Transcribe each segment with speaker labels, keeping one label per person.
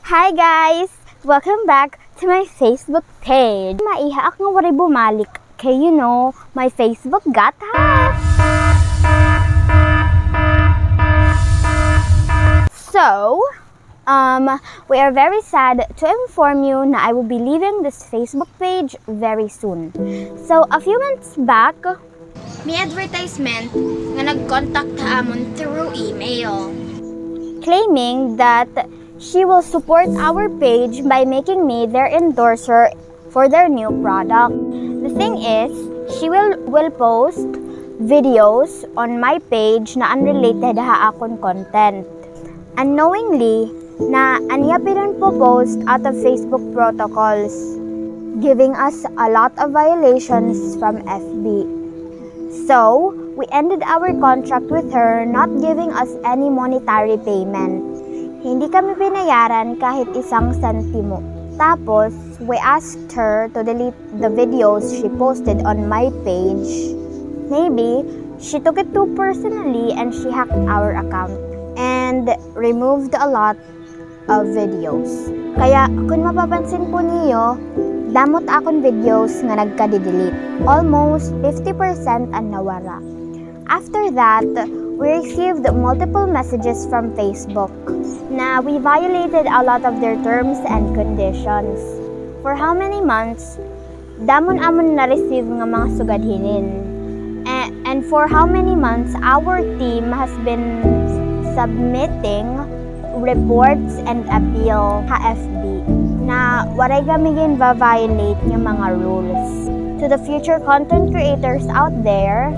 Speaker 1: Hi guys! Welcome back to my Facebook page. Maihaak nga waray bumalik kay my Facebook got hacked. So, we are very sad to inform you na I will be leaving this Facebook page very soon. So, a few months back, may advertisement nga nag-contact ta amon through email, claiming that she will support our page by making me their endorser for their new product. The thing is, she will post videos on my page na unrelated ha akong content. Unknowingly, na anya pinun po post out of Facebook protocols, giving us a lot of violations from FB. So, we ended our contract with her, not giving us any monetary payment. Hindi kami binayaran kahit isang sentimo. Tapos, we asked her to delete the videos she posted on my page. Maybe, she took it too personally and she hacked our account and removed a lot of videos. Kaya, kung mapapansin po niyo, damot akong videos nga nagka-delete. Almost 50% ang nawara. After that, we received multiple messages from Facebook na we violated a lot of their terms and conditions. For how many months, damon-amon na-receive nga mga sugadhinin. And for how many months, our team has been submitting reports and appeal sa FB na waray gamigin va-violate nga mga rules. To the future content creators out there,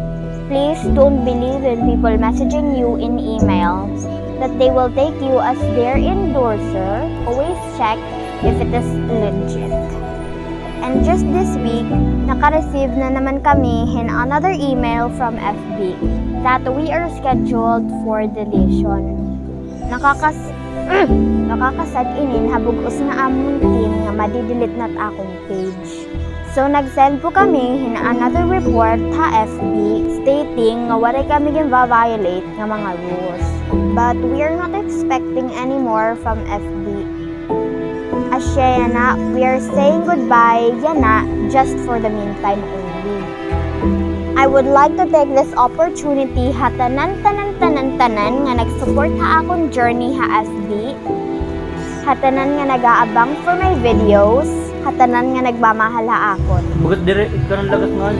Speaker 1: please don't believe in people messaging you in emails that they will take you as their endorser. Always check if it is legit. And just this week, naka-receive na naman kami in another email from FB that we are scheduled for deletion. Nakakasad inin habugos nga among team nga madidelete nat akong page. So, nag-send po kami in another report sa FB stating nga waray kami violate nga mga rules. But we are not expecting any more from FB. As yana, we are saying goodbye yana just for the meantime only. I would like to take this opportunity ha tanan nga nag-support ha akong journey ha FB. Hatanan nga nag-aabang for my videos, hatanan nga nagmamahal ha akon.
Speaker 2: Bugat dire ikaw ng lagas nga.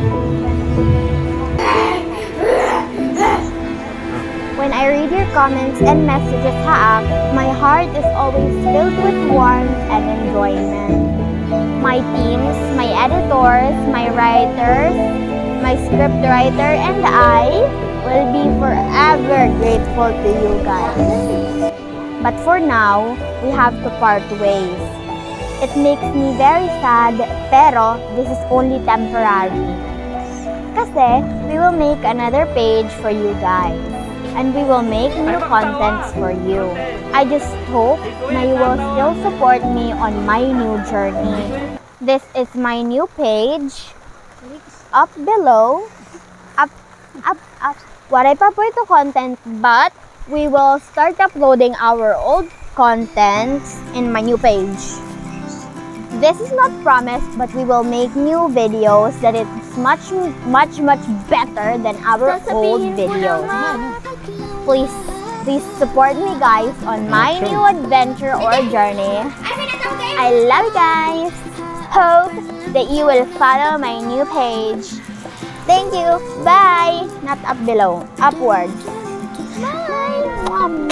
Speaker 1: When I read your comments and messages ha, my heart is always filled with warmth and enjoyment. My teams, my editors, my writers, my scriptwriter, and I will be forever grateful to you guys. But for now, we have to part ways. It makes me very sad, pero this is only temporary. Kasi we will make another page for you guys. And we will make new contents for you. I just hope na you will still support me on my new journey. This is my new page. Up below. Up. Waray pa po ito content, but we will start uploading our old contents in my new page. This is not promised, but we will make new videos that is much better than our old videos. Please support me guys on my new adventure or journey. I love you guys. Hope that you will follow my new page. Thank you. Bye. Not up below. Upwards. Bye.